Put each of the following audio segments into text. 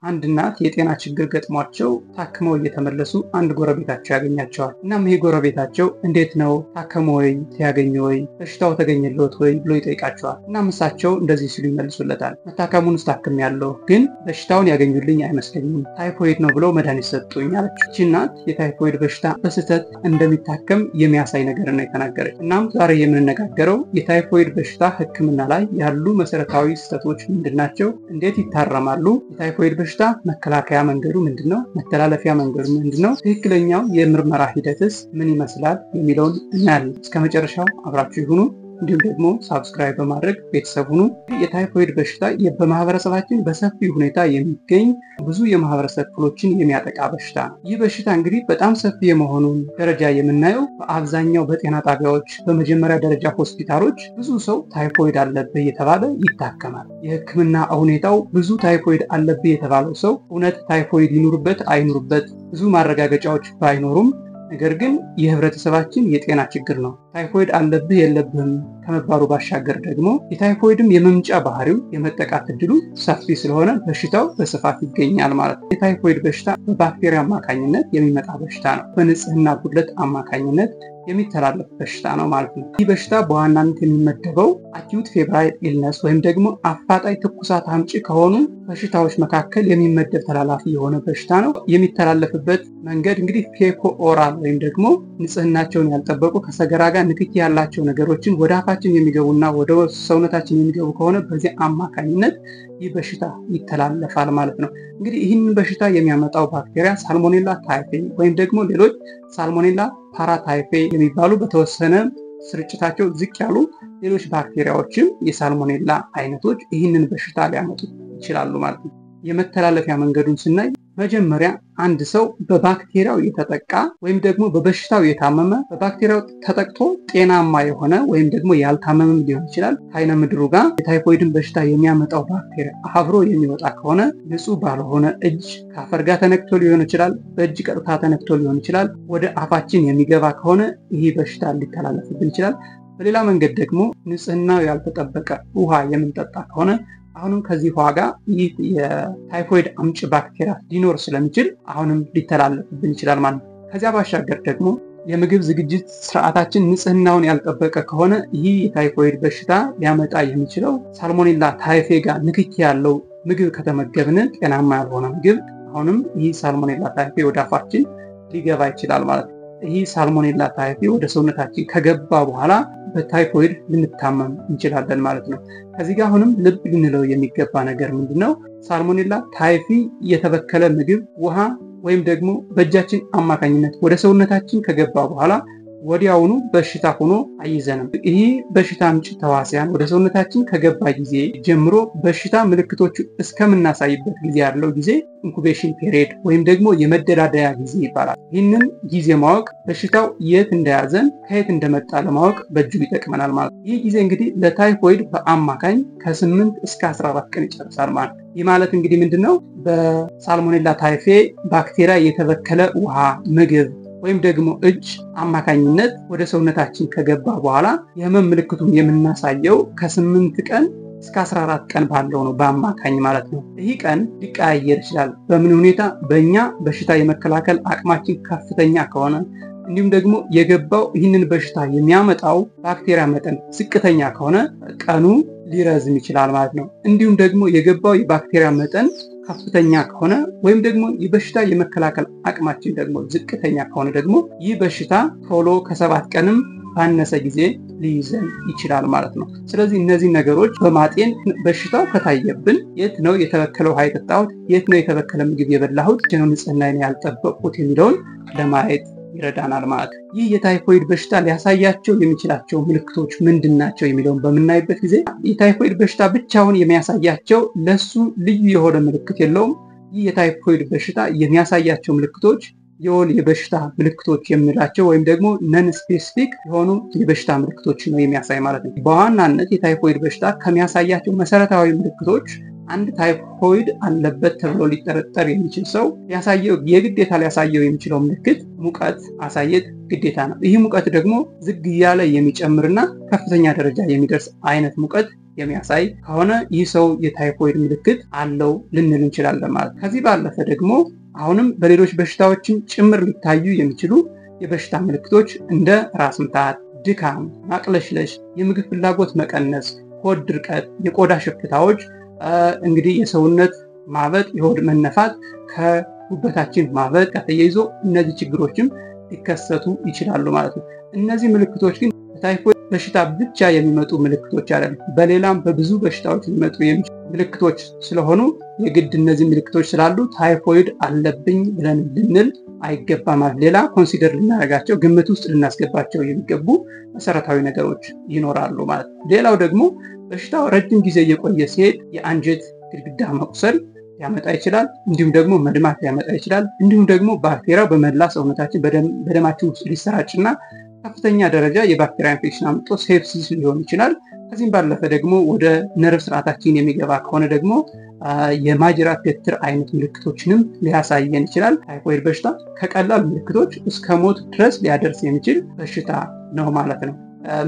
አንድ እናት የጤና ችግር ገጥሟቸው ታክመው እየተመለሱ አንድ ጎረቤታቸው ያገኛቸዋል። እናም ይሄ ጎረቤታቸው እንዴት ነው ታከሙ ወይ ያገኙ ወይ በሽታው ተገኘለት ወይ ብሎ ይጠይቃቸዋል። እናም እሳቸው እንደዚህ ሲሉ ይመልሱለታል። መታከሙን ታክሜያለሁ፣ ግን በሽታውን ያገኙልኝ አይመስለኝም፣ ታይፎይድ ነው ብለው መድኃኒት ሰጡኝ አለች። ይህች እናት የታይፎይድ በሽታ በስህተት እንደሚታከም የሚያሳይ ነገር ነው የተናገረች። እናም ዛሬ የምንነጋገረው የታይፎይድ በሽታ ሕክምና ላይ ያሉ መሰረታዊ ስህተቶች ምንድናቸው? እንዴት ይታረማሉ? የታይፎይድ በሽታ መከላከያ መንገዱ ምንድነው? መተላለፊያ መንገዱ ምንድነው? ትክክለኛው የምርመራ ሂደትስ ምን ይመስላል የሚለውን እናያለን። እስከ መጨረሻው አብራችሁ ይሁኑ። እንዲሁም ደግሞ ሳብስክራይብ በማድረግ ቤተሰብ ሁኑ። የታይፎይድ በሽታ በማህበረሰባችን በሰፊ ሁኔታ የሚገኝ ብዙ የማህበረሰብ ክፍሎችን የሚያጠቃ በሽታ ነው። ይህ በሽታ እንግዲህ በጣም ሰፊ የመሆኑን ደረጃ የምናየው በአብዛኛው በጤና ጣቢያዎች፣ በመጀመሪያ ደረጃ ሆስፒታሎች ብዙ ሰው ታይፎይድ አለብህ የተባለ ይታከማል። የህክምና ሁኔታው ብዙ ታይፎይድ አለብህ የተባለው ሰው እውነት ታይፎይድ ይኑርበት አይኑርበት ብዙ ማረጋገጫዎች ባይኖሩም ነገር ግን የህብረተሰባችን የጤና ችግር ነው። ታይፎይድ አለብህ የለብህም ከመባሉ ባሻገር ደግሞ የታይፎይድም የመምጫ ባህሪው የመጠቃት እድሉ ሰፊ ስለሆነ በሽታው በስፋት ይገኛል ማለት ነው። የታይፎይድ በሽታ በባክቴሪያ አማካኝነት የሚመጣ በሽታ ነው። በንጽህና ጉድለት አማካኝነት የሚተላለፍ በሽታ ነው ማለት ነው። ይህ በሽታ በዋናነት የሚመደበው አኪዩት ፌብራይል ኢልነስ ወይም ደግሞ አፋጣኝ ትኩሳት አምጪ ከሆኑ በሽታዎች መካከል የሚመደብ ተላላፊ የሆነ በሽታ ነው። የሚተላለፍበት መንገድ እንግዲህ ፌኮ ኦራል ወይም ደግሞ ንጽህናቸውን ያልጠበቁ ከሰገራ ጋር ንክኪ ያላቸው ነገሮችን ወደ አፋችን የሚገቡና ወደ ሰውነታችን የሚገቡ ከሆነ በዚህ አማካኝነት ይህ በሽታ ይተላለፋል ማለት ነው። እንግዲህ ይህንን በሽታ የሚያመጣው ባክቴሪያ ሳልሞኔላ ታይፌ ወይም ደግሞ ሌሎች ሳልሞኔላ ፓራታይፌ የሚባሉ በተወሰነ ስርጭታቸው ዝቅ ያሉ ሌሎች ባክቴሪያዎችም የሳልሞኔላ አይነቶች ይህንን በሽታ ሊያመጡ ይችላሉ ማለት ነው። የመተላለፊያ መንገዱን ስናይ መጀመሪያ አንድ ሰው በባክቴሪያው የተጠቃ ወይም ደግሞ በበሽታው የታመመ በባክቴሪያው ተጠቅቶ ጤናማ የሆነ ወይም ደግሞ ያልታመመም ሊሆን ይችላል ከዓይነ ምድሩ ጋር የታይፎይድን በሽታ የሚያመጣው ባክቴሪያ አብሮ የሚወጣ ከሆነ ንጹህ ባልሆነ እጅ ከአፈር ጋር ተነክቶ ሊሆን ይችላል፣ በእጅ ቀጥታ ተነክቶ ሊሆን ይችላል፣ ወደ አፋችን የሚገባ ከሆነ ይህ በሽታ ሊተላለፍብን ይችላል። በሌላ መንገድ ደግሞ ንጽህናው ያልተጠበቀ ውሃ የምንጠጣ ከሆነ አሁንም ከዚህ ውሃ ጋር ይህ የታይፎይድ አምጪ ባክቴሪያ ሊኖር ስለሚችል አሁንም ሊተላለፍብን ይችላል ማለት ነው። ከዚያ ባሻገር ደግሞ የምግብ ዝግጅት ስርዓታችን ንጽህናውን ያልጠበቀ ከሆነ ይህ የታይፎይድ በሽታ ሊያመጣ የሚችለው ሳልሞኔላ ታይፌ ጋር ንክኪ ያለው ምግብ ከተመገብን ጤናማ ያልሆነ ምግብ አሁንም ይህ ሳልሞኔላ ታይፌ ወደ አፋችን ሊገባ ይችላል ማለት ነው። ይህ ሳልሞኔላ ታይፌ ወደ ሰውነታችን ከገባ በኋላ በታይፎይድ ልንታመም እንችላለን ማለት ነው። ከዚህ ጋር አሁንም ልብ ልንለው የሚገባ ነገር ምንድነው? ሳልሞኔላ ታይፌ የተበከለ ምግብ፣ ውሃ ወይም ደግሞ በእጃችን አማካኝነት ወደ ሰውነታችን ከገባ በኋላ ወዲያውኑ በሽታ ሆኖ አይዘንም። ይህ በሽታ አምጪ ተዋሲያን ወደ ሰውነታችን ከገባ ጊዜ ጀምሮ በሽታ ምልክቶቹ እስከምናሳይበት ጊዜ ያለው ጊዜ ኢንኩቤሽን ፔሪየድ ወይም ደግሞ የመደላደያ ጊዜ ይባላል። ይህንን ጊዜ ማወቅ በሽታው የት እንደያዘን ከየት እንደመጣ ለማወቅ በእጅጉ ይጠቅመናል ማለት ነው። ይህ ጊዜ እንግዲህ ለታይፎይድ በአማካኝ ከ8 እስከ 14 ቀን ይጨርሳል ማለት ነው። ይህ ማለት እንግዲህ ምንድነው? በሳልሞኔላ ታይፌ ባክቴሪያ የተበከለ ውሃ፣ ምግብ ወይም ደግሞ እጅ አማካኝነት ወደ ሰውነታችን ከገባ በኋላ የህመም ምልክቱን የምናሳየው ከ8 ቀን እስከ 14 ቀን ባለው ነው በአማካኝ ማለት ነው። ይህ ቀን ሊቀያየር ይችላል። በምን ሁኔታ? በእኛ በሽታ የመከላከል አቅማችን ከፍተኛ ከሆነ እንዲሁም ደግሞ የገባው ይህንን በሽታ የሚያመጣው ባክቴሪያ መጠን ዝቅተኛ ከሆነ ቀኑ ሊረዝም ይችላል ማለት ነው። እንዲሁም ደግሞ የገባው የባክቴሪያ መጠን ከፍተኛ ከሆነ ወይም ደግሞ የበሽታ የመከላከል አቅማችን ደግሞ ዝቅተኛ ከሆነ ደግሞ ይህ በሽታ ቶሎ ከ7 ቀንም ባነሰ ጊዜ ሊይዘን ይችላል ማለት ነው። ስለዚህ እነዚህ ነገሮች በማጤን በሽታው ከታየብን የት ነው የተበከለ ውሃ የጠጣሁት፣ የት ነው የተበከለ ምግብ የበላሁት፣ ነው ንጽህናዬን ያልጠበቁት የሚለውን ለማየት ይረዳናል ማለት ነው። ይህ የታይፎይድ በሽታ ሊያሳያቸው የሚችላቸው ምልክቶች ምንድናቸው የሚለውን በምናይበት ጊዜ የታይፎይድ በሽታ ብቻውን የሚያሳያቸው ለሱ ልዩ የሆነ ምልክት የለውም። ይህ የታይፎይድ በሽታ የሚያሳያቸው ምልክቶች የወል የበሽታ ምልክቶች የምንላቸው ወይም ደግሞ ነን ስፔሲፊክ የሆኑ የበሽታ ምልክቶች ነው የሚያሳይ ማለት ነው። በዋናነት የታይፎይድ በሽታ ከሚያሳያቸው መሰረታዊ ምልክቶች አንድ ታይፎይድ አለበት ተብሎ ሊጠረጠር የሚችል ሰው የግዴታ ሊያሳየው የሚችለው ምልክት ሙቀት ማሳየት ግዴታ ነው። ይህ ሙቀት ደግሞ ዝግ እያለ የሚጨምርና ከፍተኛ ደረጃ የሚደርስ አይነት ሙቀት የሚያሳይ ከሆነ ይህ ሰው የታይፎይድ ምልክት አለው ልንል እንችላለን ማለት። ከዚህ ባለፈ ደግሞ አሁንም በሌሎች በሽታዎችም ጭምር ሊታዩ የሚችሉ የበሽታ ምልክቶች እንደ ራስ ምታት፣ ድካም፣ ማቅለሽለሽ፣ የምግብ ፍላጎት መቀነስ፣ ሆድ ድርቀት፣ የቆዳ ሽፍታዎች፣ እንግዲህ የሰውነት ማበጥ፣ የሆድ መነፋት ከጉበታችን ማበጥ ጋር ተያይዞ እነዚህ ችግሮችም ሊከሰቱ ይችላሉ ማለት ነው። እነዚህ ምልክቶች ግን በታይፎይድ በሽታ ብቻ የሚመጡ ምልክቶች አይደሉም። በሌላም በብዙ በሽታዎች ሊመጡ የሚችሉ ምልክቶች ስለሆኑ የግድ እነዚህ ምልክቶች ስላሉ ታይፎይድ አለብኝ ብለን ልንል አይገባም ማለት። ሌላ ኮንሲደር ልናደርጋቸው ግምት ውስጥ ልናስገባቸው የሚገቡ መሰረታዊ ነገሮች ይኖራሉ ማለት ነው። ሌላው ደግሞ በሽታው ረጅም ጊዜ እየቆየ ሲሄድ የአንጀት ግድግዳ መቁሰል ሊያመጣ ይችላል። እንዲሁም ደግሞ መድማት ሊያመጣ ይችላል። እንዲሁም ደግሞ ባክቴሪያው በመላ ሰውነታችን በደማችን ውስጥ ሊሰራጭና ከፍተኛ ደረጃ የባክቴሪያ ኢንፌክሽን አምጥቶ ሴፕሲስ ሊሆን ይችላል። ከዚህም ባለፈ ደግሞ ወደ ነርቭ ስርዓታችን የሚገባ ከሆነ ደግሞ የማጅራት ገትር አይነት ምልክቶችንም ሊያሳየን ይችላል። ታይፎይድ በሽታ ከቀላል ምልክቶች እስከ ሞት ድረስ ሊያደርስ የሚችል በሽታ ነው ማለት ነው።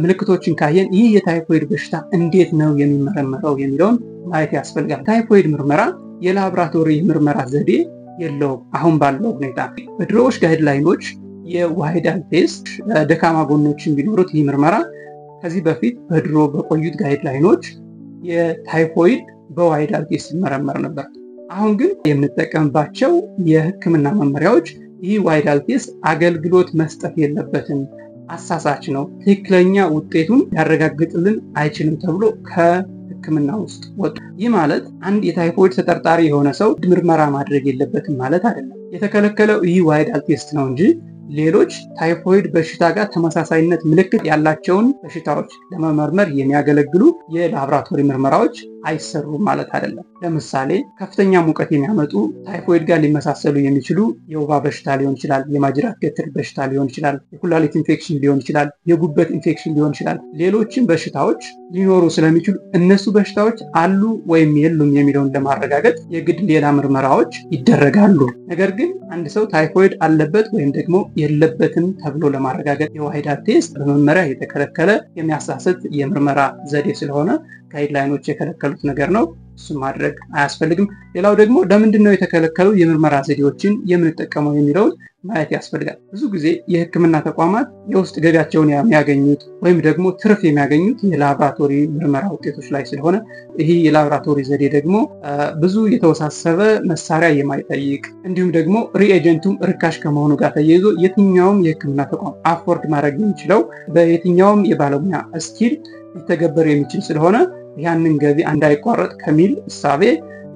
ምልክቶችን ካየን ይህ የታይፎይድ በሽታ እንዴት ነው የሚመረመረው የሚለውን ማየት ያስፈልጋል። ታይፎይድ ምርመራ የላብራቶሪ ምርመራ ዘዴ የለውም። አሁን ባለው ሁኔታ በድሮዎች ጋይድላይኖች የዋይዳል ቴስት ደካማ ጎኖችን ቢኖሩት ይህ ምርመራ ከዚህ በፊት በድሮ በቆዩት ጋይድላይኖች የታይፎይድ በዋይዳል ቴስት ይመረመር ነበር። አሁን ግን የምንጠቀምባቸው የሕክምና መመሪያዎች ይህ ዋይዳል ቴስት አገልግሎት መስጠት የለበትም፣ አሳሳች ነው፣ ትክክለኛ ውጤቱን ያረጋግጥልን አይችልም ተብሎ ከሕክምና ውስጥ ወጡ። ይህ ማለት አንድ የታይፎይድ ተጠርጣሪ የሆነ ሰው ምርመራ ማድረግ የለበትም ማለት አይደለም። የተከለከለው ይህ ዋይዳል ቴስት ነው እንጂ ሌሎች ታይፎይድ በሽታ ጋር ተመሳሳይነት ምልክት ያላቸውን በሽታዎች ለመመርመር የሚያገለግሉ የላብራቶሪ ምርመራዎች አይሰሩም ማለት አይደለም። ለምሳሌ ከፍተኛ ሙቀት የሚያመጡ ታይፎይድ ጋር ሊመሳሰሉ የሚችሉ የወባ በሽታ ሊሆን ይችላል፣ የማጅራት ገትር በሽታ ሊሆን ይችላል፣ የኩላሊት ኢንፌክሽን ሊሆን ይችላል፣ የጉበት ኢንፌክሽን ሊሆን ይችላል። ሌሎችም በሽታዎች ሊኖሩ ስለሚችሉ እነሱ በሽታዎች አሉ ወይም የሉም የሚለውን ለማረጋገጥ የግድ ሌላ ምርመራዎች ይደረጋሉ። ነገር ግን አንድ ሰው ታይፎይድ አለበት ወይም ደግሞ የለበትም ተብሎ ለማረጋገጥ የዋይዳል ቴስት በመመሪያ የተከለከለ የሚያሳስት የምርመራ ዘዴ ስለሆነ ጋይድላይኖች የከለከሉት ነገር ነው። እሱን ማድረግ አያስፈልግም። ሌላው ደግሞ ለምንድን ነው የተከለከሉ የምርመራ ዘዴዎችን የምንጠቀመው የሚለውን ማየት ያስፈልጋል። ብዙ ጊዜ የሕክምና ተቋማት የውስጥ ገቢያቸውን የሚያገኙት ወይም ደግሞ ትርፍ የሚያገኙት የላብራቶሪ ምርመራ ውጤቶች ላይ ስለሆነ ይህ የላብራቶሪ ዘዴ ደግሞ ብዙ የተወሳሰበ መሳሪያ የማይጠይቅ እንዲሁም ደግሞ ሪኤጀንቱም ርካሽ ከመሆኑ ጋር ተያይዞ የትኛውም የሕክምና ተቋም አፎርድ ማድረግ የሚችለው በየትኛውም የባለሙያ ስኪል ሊተገበር የሚችል ስለሆነ ያንን ገቢ እንዳይቋረጥ ከሚል እሳቤ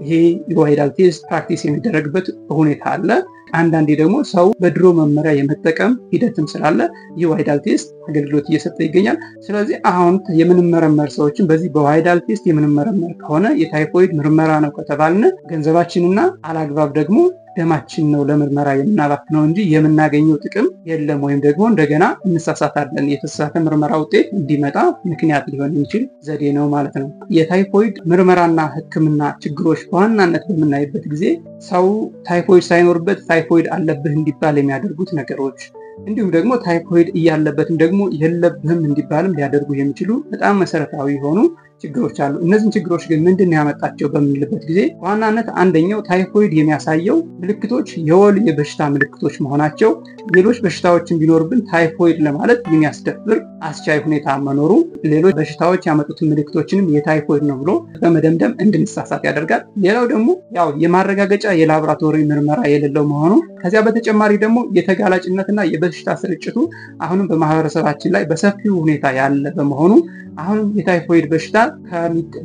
ይሄ የዋይዳል ቴስት ፕራክቲስ የሚደረግበት ሁኔታ አለ። አንዳንዴ ደግሞ ሰው በድሮ መመሪያ የመጠቀም ሂደትም ስላለ የዋይዳል ቴስት አገልግሎት እየሰጠ ይገኛል። ስለዚህ አሁን የምንመረመር ሰዎችን በዚህ በዋይዳል ቴስት የምንመረመር ከሆነ የታይፎይድ ምርመራ ነው ከተባልን ገንዘባችንና አላግባብ ደግሞ ደማችን ነው ለምርመራ የምናባክነው እንጂ የምናገኘው ጥቅም የለም። ወይም ደግሞ እንደገና እንሳሳታለን። የተሳሳተ ምርመራ ውጤት እንዲመጣ ምክንያት ሊሆን የሚችል ዘዴ ነው ማለት ነው። የታይፎይድ ምርመራና ሕክምና ችግሮች በዋናነት በምናይበት ጊዜ ሰው ታይፎይድ ሳይኖርበት ታይፎይድ አለብህ እንዲባል የሚያደርጉት ነገሮች እንዲሁም ደግሞ ታይፎይድ እያለበትም ደግሞ የለብህም እንዲባልም ሊያደርጉ የሚችሉ በጣም መሰረታዊ የሆኑ ችግሮች አሉ። እነዚህን ችግሮች ግን ምንድን ያመጣቸው በምንልበት ጊዜ በዋናነት አንደኛው ታይፎይድ የሚያሳየው ምልክቶች የወል የበሽታ ምልክቶች መሆናቸው፣ ሌሎች በሽታዎችን ቢኖርብን ታይፎይድ ለማለት የሚያስደፍር አስቻይ ሁኔታ መኖሩ፣ ሌሎች በሽታዎች ያመጡትን ምልክቶችንም የታይፎይድ ነው ብሎ በመደምደም እንድንሳሳት ያደርጋል። ሌላው ደግሞ ያው የማረጋገጫ የላብራቶሪ ምርመራ የሌለው መሆኑ፣ ከዚያ በተጨማሪ ደግሞ የተጋላጭነትና የበሽታ ስርጭቱ አሁንም በማህበረሰባችን ላይ በሰፊው ሁኔታ ያለ በመሆኑ አሁን የታይፎይድ በሽታ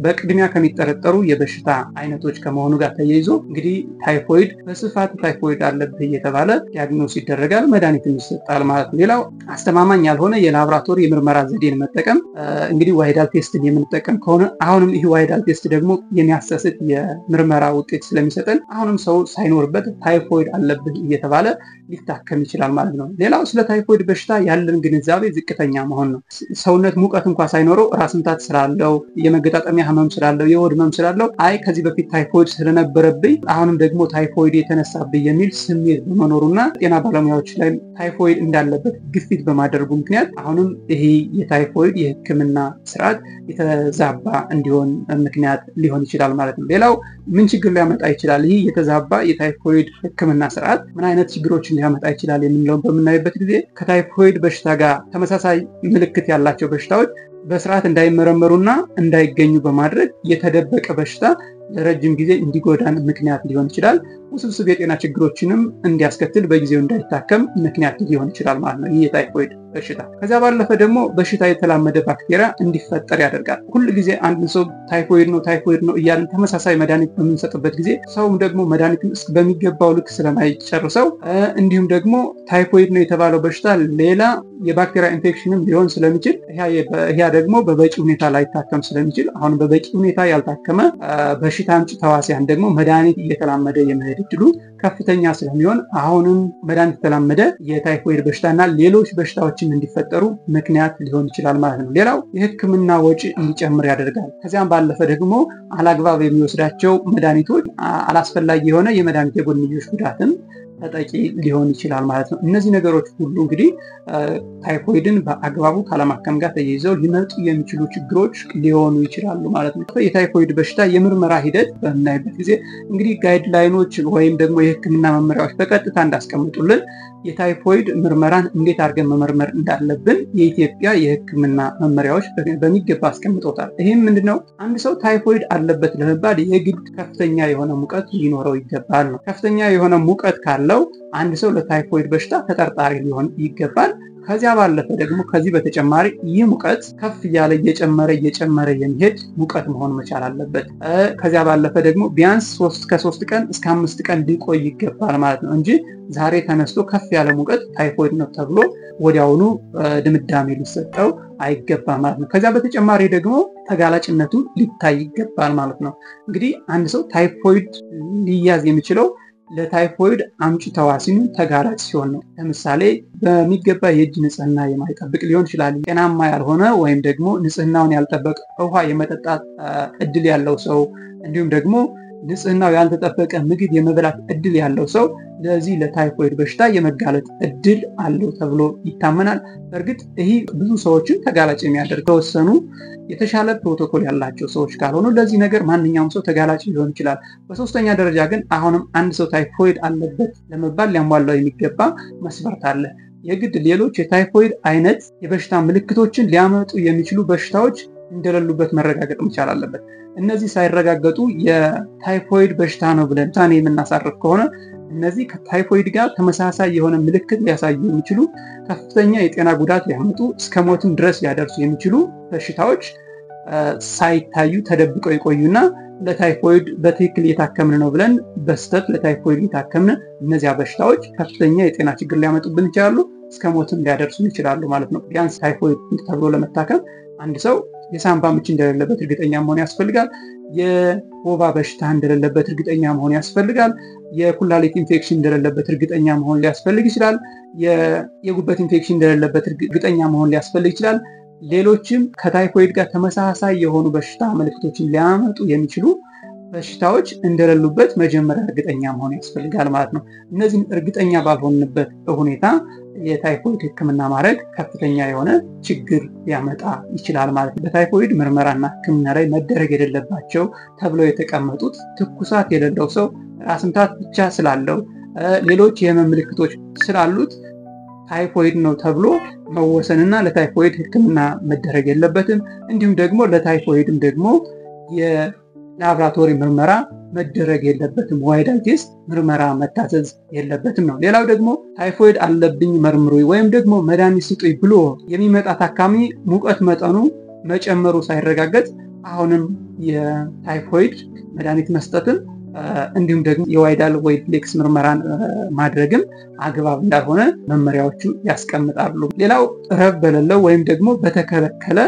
በቅድሚያ ከሚጠረጠሩ የበሽታ አይነቶች ከመሆኑ ጋር ተያይዞ እንግዲህ ታይፎይድ በስፋት ታይፎይድ አለብህ እየተባለ ዲያግኖስ ይደረጋል፣ መድኃኒትም ይሰጣል ማለት ነው። ሌላው አስተማማኝ ያልሆነ የላብራቶሪ የምርመራ ዘዴን መጠቀም እንግዲህ ዋይዳል ቴስትን የምንጠቀም ከሆነ አሁንም ይህ ዋይዳል ቴስት ደግሞ የሚያሳስት የምርመራ ውጤት ስለሚሰጠን አሁንም ሰው ሳይኖርበት ታይፎይድ አለብህ እየተባለ ሊታከም ይችላል ማለት ነው። ሌላው ስለ ታይፎይድ በሽታ ያለን ግንዛቤ ዝቅተኛ መሆን ነው። ሰውነት ሙቀት እንኳን ሳይኖረው ራስ ምታት ስላለው የመገጣጠሚያ ህመም ስላለው የሆድ ህመም ስላለው አይ ከዚህ በፊት ታይፎይድ ስለነበረብኝ አሁንም ደግሞ ታይፎይድ የተነሳብኝ የሚል ስሜት በመኖሩና ጤና ባለሙያዎች ላይ ታይፎይድ እንዳለበት ግፊት በማድረጉ ምክንያት አሁንም ይሄ የታይፎይድ የህክምና ስርዓት የተዛባ እንዲሆን ምክንያት ሊሆን ይችላል ማለት ነው። ሌላው ምን ችግር ሊያመጣ ይችላል? ይህ የተዛባ የታይፎይድ ህክምና ስርዓት ምን አይነት ችግሮችን ሊያመጣ ይችላል የሚለውን በምናይበት ጊዜ ከታይፎይድ በሽታ ጋር ተመሳሳይ ምልክት ያላቸው በሽታዎች በስርዓት እንዳይመረመሩና እንዳይገኙ በማድረግ የተደበቀ በሽታ ለረጅም ጊዜ እንዲጎዳን ምክንያት ሊሆን ይችላል። ውስብስብ የጤና ችግሮችንም እንዲያስከትል በጊዜው እንዳይታከም ምክንያት ሊሆን ይችላል ማለት ነው ይህ የታይፎይድ በሽታ። ከዛ ባለፈ ደግሞ በሽታ የተላመደ ባክቴሪያ እንዲፈጠር ያደርጋል። ሁል ጊዜ አንድ ሰው ታይፎይድ ነው እያልን ተመሳሳይ መድኃኒት በምንሰጥበት ጊዜ ሰውም ደግሞ መድኃኒቱን በሚገባው ልክ ስለማይጨርሰው እንዲሁም ደግሞ ታይፎይድ ነው የተባለው በሽታ ሌላ የባክቴሪያ ኢንፌክሽንም ሊሆን ስለሚችል ይሄ ደግሞ በበቂ ሁኔታ ላይታከም ስለሚችል አሁን በበቂ ሁኔታ ያልታከመ በሽታ አምጪ ተዋሲያን ደግሞ መድኃኒት እየተላመደ የመሄድ እድሉ ከፍተኛ ስለሚሆን አሁንም መድኃኒት የተላመደ የታይፎይድ በሽታና ሌሎች በሽታዎችን እንዲፈጠሩ ምክንያት ሊሆን ይችላል ማለት ነው። ሌላው የህክምና ወጪ እንዲጨምር ያደርጋል። ከዚያም ባለፈ ደግሞ አላግባብ የሚወስዳቸው መድኃኒቶች አላስፈላጊ የሆነ የመድኃኒት የጎንዮሽ ጉዳትን ተጠቂ ሊሆን ይችላል ማለት ነው። እነዚህ ነገሮች ሁሉ እንግዲህ ታይፎይድን በአግባቡ ካለማከም ጋር ተያይዘው ሊመጡ የሚችሉ ችግሮች ሊሆኑ ይችላሉ ማለት ነው። የታይፎይድ በሽታ የምርመራ ሂደት በምናይበት ጊዜ እንግዲህ ጋይድላይኖች ወይም ደግሞ የህክምና መመሪያዎች በቀጥታ እንዳስቀምጡልን የታይፎይድ ምርመራን እንዴት አድርገን መመርመር እንዳለብን የኢትዮጵያ የህክምና መመሪያዎች በሚገባ አስቀምጦታል። ይህም ምንድነው? አንድ ሰው ታይፎይድ አለበት ለመባል የግድ ከፍተኛ የሆነ ሙቀት ሊኖረው ይገባል ነው። ከፍተኛ የሆነ ሙቀት ካለው አንድ ሰው ለታይፎይድ በሽታ ተጠርጣሪ ሊሆን ይገባል። ከዚያ ባለፈ ደግሞ ከዚህ በተጨማሪ ይህ ሙቀት ከፍ እያለ እየጨመረ የሚሄድ ሙቀት መሆን መቻል አለበት። ከዚያ ባለፈ ደግሞ ቢያንስ ከ3 ቀን እስከ 5 ቀን ሊቆይ ይገባል ማለት ነው እንጂ ዛሬ ተነስቶ ከፍ ያለ ሙቀት ታይፎይድ ነው ተብሎ ወዲያውኑ ድምዳሜ ሊሰጠው አይገባም ማለት ነው። ከዚያ በተጨማሪ ደግሞ ተጋላጭነቱ ሊታይ ይገባል ማለት ነው። እንግዲህ አንድ ሰው ታይፎይድ ሊያዝ የሚችለው ለታይፎይድ አምጪ ተዋሲኑ ተጋላጭ ሲሆን ነው። ለምሳሌ በሚገባ የእጅ ንጽህና የማይጠብቅ ሊሆን ይችላል። ጤናማ ያልሆነ ወይም ደግሞ ንጽህናውን ያልጠበቀ ውሃ የመጠጣት እድል ያለው ሰው እንዲሁም ደግሞ ንጽህናው ያልተጠበቀ ምግብ የመብላት እድል ያለው ሰው ለዚህ ለታይፎይድ በሽታ የመጋለጥ እድል አለው ተብሎ ይታመናል። በእርግጥ ይህ ብዙ ሰዎችን ተጋላጭ የሚያደርግ ተወሰኑ የተሻለ ፕሮቶኮል ያላቸው ሰዎች ካልሆኑ ለዚህ ነገር ማንኛውም ሰው ተጋላጭ ሊሆን ይችላል። በሶስተኛ ደረጃ ግን አሁንም አንድ ሰው ታይፎይድ አለበት ለመባል ሊያሟላው የሚገባ መስፈርት አለ። የግድ ሌሎች የታይፎይድ አይነት የበሽታ ምልክቶችን ሊያመጡ የሚችሉ በሽታዎች እንደሌሉበት መረጋገጥ መቻል አለበት። እነዚህ ሳይረጋገጡ የታይፎይድ በሽታ ነው ብለን ውሳኔ የምናሳርፍ ከሆነ እነዚህ ከታይፎይድ ጋር ተመሳሳይ የሆነ ምልክት ሊያሳዩ የሚችሉ ከፍተኛ የጤና ጉዳት ሊያመጡ እስከ ሞትም ድረስ ሊያደርሱ የሚችሉ በሽታዎች ሳይታዩ ተደብቀው ይቆዩና ለታይፎይድ በትክክል እየታከምን ነው ብለን በስተት ለታይፎይድ እየታከምን እነዚያ በሽታዎች ከፍተኛ የጤና ችግር ሊያመጡብን ይችላሉ፣ እስከ ሞትም ሊያደርሱ ይችላሉ ማለት ነው። ቢያንስ ታይፎይድ ተብሎ ለመታከም አንድ ሰው የሳምባ ምች እንደሌለበት እርግጠኛ መሆን ያስፈልጋል። የወባ በሽታ እንደሌለበት እርግጠኛ መሆን ያስፈልጋል። የኩላሊት ኢንፌክሽን እንደሌለበት እርግጠኛ መሆን ሊያስፈልግ ይችላል። የጉበት ኢንፌክሽን እንደሌለበት እርግጠኛ መሆን ሊያስፈልግ ይችላል። ሌሎችም ከታይፎይድ ጋር ተመሳሳይ የሆኑ በሽታ ምልክቶችን ሊያመጡ የሚችሉ በሽታዎች እንደሌሉበት መጀመሪያ እርግጠኛ መሆን ያስፈልጋል ማለት ነው። እነዚህም እርግጠኛ ባልሆንበት ሁኔታ የታይፎይድ ሕክምና ማድረግ ከፍተኛ የሆነ ችግር ሊያመጣ ይችላል ማለት ነው። በታይፎይድ ምርመራና ሕክምና ላይ መደረግ የሌለባቸው ተብለው የተቀመጡት ትኩሳት የሌለው ሰው ራስ ምታት ብቻ ስላለው ሌሎች የህመም ምልክቶች ስላሉት ታይፎይድ ነው ተብሎ መወሰንና ለታይፎይድ ሕክምና መደረግ የለበትም። እንዲሁም ደግሞ ለታይፎይድም ደግሞ የላብራቶሪ ምርመራ መደረግ የለበትም። ዋይዳል ቴስት ምርመራ መታዘዝ የለበትም ነው። ሌላው ደግሞ ታይፎይድ አለብኝ መርምሩ ወይም ደግሞ መድኃኒት ስጡኝ ብሎ የሚመጣ ታካሚ ሙቀት መጠኑ መጨመሩ ሳይረጋገጥ አሁንም የታይፎይድ መድኃኒት መስጠትም እንዲሁም ደግሞ የዋይዳል ዌይትሌክስ ምርመራን ማድረግም አግባብ እንዳልሆነ መመሪያዎቹ ያስቀምጣሉ። ሌላው ረብ በሌለው ወይም ደግሞ በተከለከለ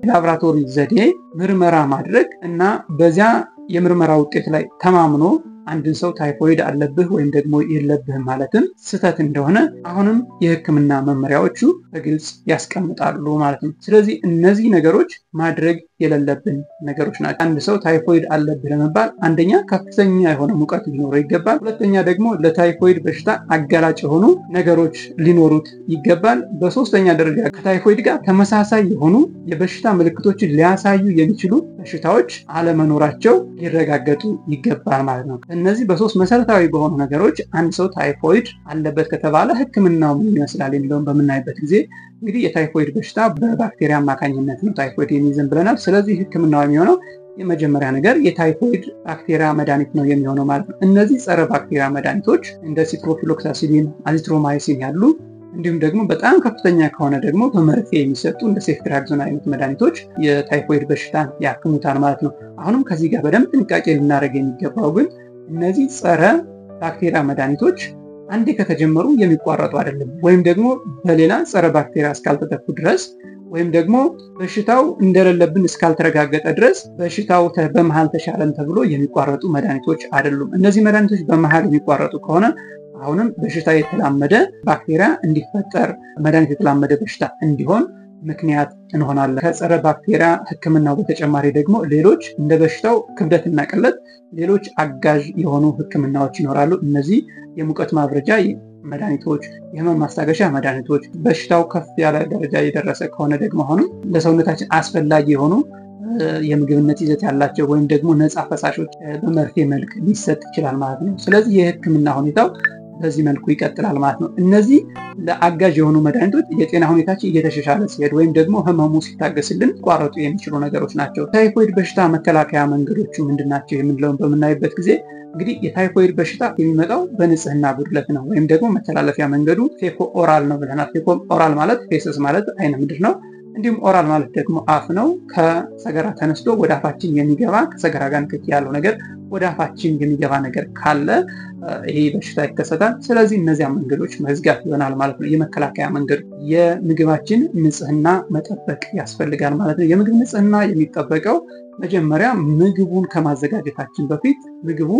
ላብራቶሪ ዘዴ ምርመራ ማድረግ እና በዚያ የምርመራ ውጤት ላይ ተማምኖ አንድን ሰው ታይፎይድ አለብህ ወይም ደግሞ የለብህም ማለትም ስህተት እንደሆነ አሁንም የሕክምና መመሪያዎቹ በግልጽ ያስቀምጣሉ ማለት ነው። ስለዚህ እነዚህ ነገሮች ማድረግ የሌለብን ነገሮች ናቸው። አንድ ሰው ታይፎይድ አለብህ ለመባል አንደኛ ከፍተኛ የሆነ ሙቀት ሊኖረው ይገባል። ሁለተኛ ደግሞ ለታይፎይድ በሽታ አጋላጭ የሆኑ ነገሮች ሊኖሩት ይገባል። በሶስተኛ ደረጃ ከታይፎይድ ጋር ተመሳሳይ የሆኑ የበሽታ ምልክቶችን ሊያሳዩ የሚችሉ በሽታዎች አለመኖራቸው ሊረጋገጡ ይገባል ማለት ነው። እነዚህ በሶስት መሰረታዊ በሆኑ ነገሮች አንድ ሰው ታይፎይድ አለበት ከተባለ ሕክምናው ምን ይመስላል የሚለውን በምናይበት ጊዜ እንግዲህ የታይፎይድ በሽታ በባክቴሪያ አማካኝነት ነው ታይፎይድ የሚይዘን ብለናል። ስለዚህ ሕክምናው የሚሆነው የመጀመሪያ ነገር የታይፎይድ ባክቴሪያ መድኃኒት ነው የሚሆነው ማለት ነው። እነዚህ ጸረ ባክቴሪያ መድኃኒቶች እንደ ሲፕሮፊሎክሳሲሊን፣ አዚትሮማይሲን ያሉ እንዲሁም ደግሞ በጣም ከፍተኛ ከሆነ ደግሞ በመርፌ የሚሰጡ እንደ ሴፍትራክዞን አይነት መድኃኒቶች የታይፎይድ በሽታን ያክሙታል ማለት ነው። አሁንም ከዚህ ጋር በደንብ ጥንቃቄ ልናደርግ የሚገባው ግን እነዚህ ጸረ ባክቴሪያ መድኃኒቶች አንዴ ከተጀመሩ የሚቋረጡ አይደለም። ወይም ደግሞ በሌላ ጸረ ባክቴሪያ እስካልተተኩ ድረስ ወይም ደግሞ በሽታው እንደሌለብን እስካልተረጋገጠ ድረስ በሽታው በመሃል ተሻለን ተብሎ የሚቋረጡ መድኃኒቶች አይደሉም። እነዚህ መድኃኒቶች በመሃል የሚቋረጡ ከሆነ አሁንም በሽታ የተላመደ ባክቴሪያ እንዲፈጠር መድኃኒት የተላመደ በሽታ እንዲሆን ምክንያት እንሆናለን። ከጸረ ባክቴሪያ ሕክምናው በተጨማሪ ደግሞ ሌሎች እንደ በሽታው ክብደትና ቅለት ሌሎች አጋዥ የሆኑ ሕክምናዎች ይኖራሉ። እነዚህ የሙቀት ማብረጃ መድኃኒቶች፣ የህመም ማስታገሻ መድኃኒቶች፣ በሽታው ከፍ ያለ ደረጃ የደረሰ ከሆነ ደግሞ አሁንም ለሰውነታችን አስፈላጊ የሆኑ የምግብነት ይዘት ያላቸው ወይም ደግሞ ነፃ ፈሳሾች በመርፌ መልክ ሊሰጥ ይችላል ማለት ነው። ስለዚህ የሕክምና ሁኔታው በዚህ መልኩ ይቀጥላል ማለት ነው። እነዚህ ለአጋዥ የሆኑ መድኃኒቶች የጤና ሁኔታችን እየተሻሻለ ሲሄድ ወይም ደግሞ ህመሙ ሲታገስልን ቋረጡ የሚችሉ ነገሮች ናቸው። ታይፎይድ በሽታ መከላከያ መንገዶቹ ምንድናቸው የምንለውን በምናይበት ጊዜ እንግዲህ የታይፎይድ በሽታ የሚመጣው በንጽህና ጉድለት ነው ወይም ደግሞ መተላለፊያ መንገዱ ፌኮ ኦራል ነው ብለናል። ፌኮ ኦራል ማለት ፌሰስ ማለት አይነ ምድር ነው። እንዲሁም ኦራል ማለት ደግሞ አፍ ነው። ከሰገራ ተነስቶ ወደ አፋችን የሚገባ ከሰገራ ጋር ንክኪ ያለው ነገር ወደ አፋችን የሚገባ ነገር ካለ ይሄ በሽታ ይከሰታል። ስለዚህ እነዚያ መንገዶች መዝጋት ይሆናል ማለት ነው። የመከላከያ መንገዱ የምግባችን ንጽህና መጠበቅ ያስፈልጋል ማለት ነው። የምግብ ንጽህና የሚጠበቀው መጀመሪያ ምግቡን ከማዘጋጀታችን በፊት ምግቡ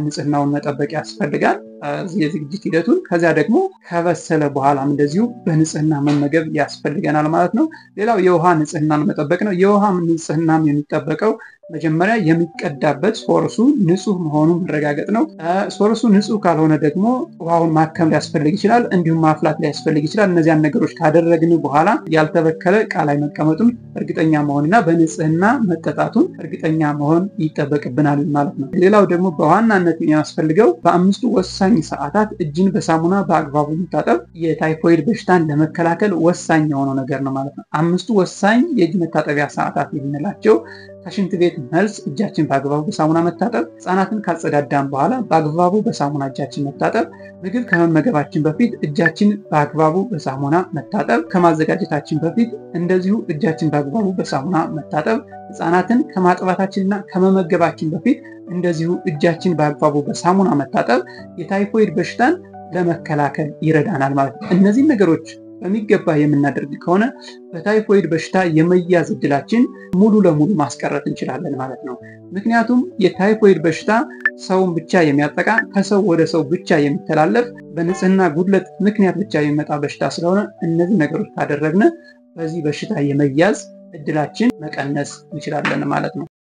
ንጽህናውን መጠበቅ ያስፈልጋል የዝግጅት ሂደቱን። ከዚያ ደግሞ ከበሰለ በኋላም እንደዚሁ በንጽህና መመገብ ያስፈልገናል ማለት ነው። ሌላው የውሃ ንጽህናን መጠበቅ ነው። የውሃ ንጽህናም የሚጠበቀው መጀመሪያ የሚቀዳበት ሶርሱ ንጹህ መሆኑን መረጋገጥ ነው። ሶርሱ ንጹህ ካልሆነ ደግሞ ውሃውን ማከም ሊያስፈልግ ይችላል፣ እንዲሁም ማፍላት ሊያስፈልግ ይችላል። እነዚያን ነገሮች ካደረግን በኋላ ያልተበከለ ዕቃ ላይ መቀመጡን እርግጠኛ መሆንና በንጽህና መጠጣቱን እርግጠኛ መሆን ይጠበቅብናል ማለት ነው። ሌላው ደግሞ በዋናነት የሚያስፈልገው በ5 ወሳኝ ሰዓታት እጅን በሳሙና በአግባቡ መታጠብ የታይፎይድ በሽታን ለመከላከል ወሳኝ የሆነው ነገር ነው ማለት ነው። 5 ወሳኝ የእጅ መታጠቢያ ሰዓታት የምንላቸው ከሽንት ቤት መልስ እጃችን በአግባቡ በሳሙና መታጠብ፣ ህፃናትን ካጸዳዳን በኋላ በአግባቡ በሳሙና እጃችን መታጠብ፣ ምግብ ከመመገባችን በፊት እጃችን በአግባቡ በሳሙና መታጠብ፣ ከማዘጋጀታችን በፊት እንደዚሁ እጃችን በአግባቡ በሳሙና መታጠብ፣ ህፃናትን ከማጥባታችንና ከመመገባችን በፊት እንደዚሁ እጃችን በአግባቡ በሳሙና መታጠብ የታይፎይድ በሽታን ለመከላከል ይረዳናል ማለት ነው። እነዚህ ነገሮች በሚገባ የምናደርግ ከሆነ በታይፎይድ በሽታ የመያዝ እድላችን ሙሉ ለሙሉ ማስቀረት እንችላለን ማለት ነው። ምክንያቱም የታይፎይድ በሽታ ሰውን ብቻ የሚያጠቃ ከሰው ወደ ሰው ብቻ የሚተላለፍ በንጽህና ጉድለት ምክንያት ብቻ የሚመጣ በሽታ ስለሆነ እነዚህ ነገሮች ካደረግን በዚህ በሽታ የመያዝ እድላችን መቀነስ እንችላለን ማለት ነው።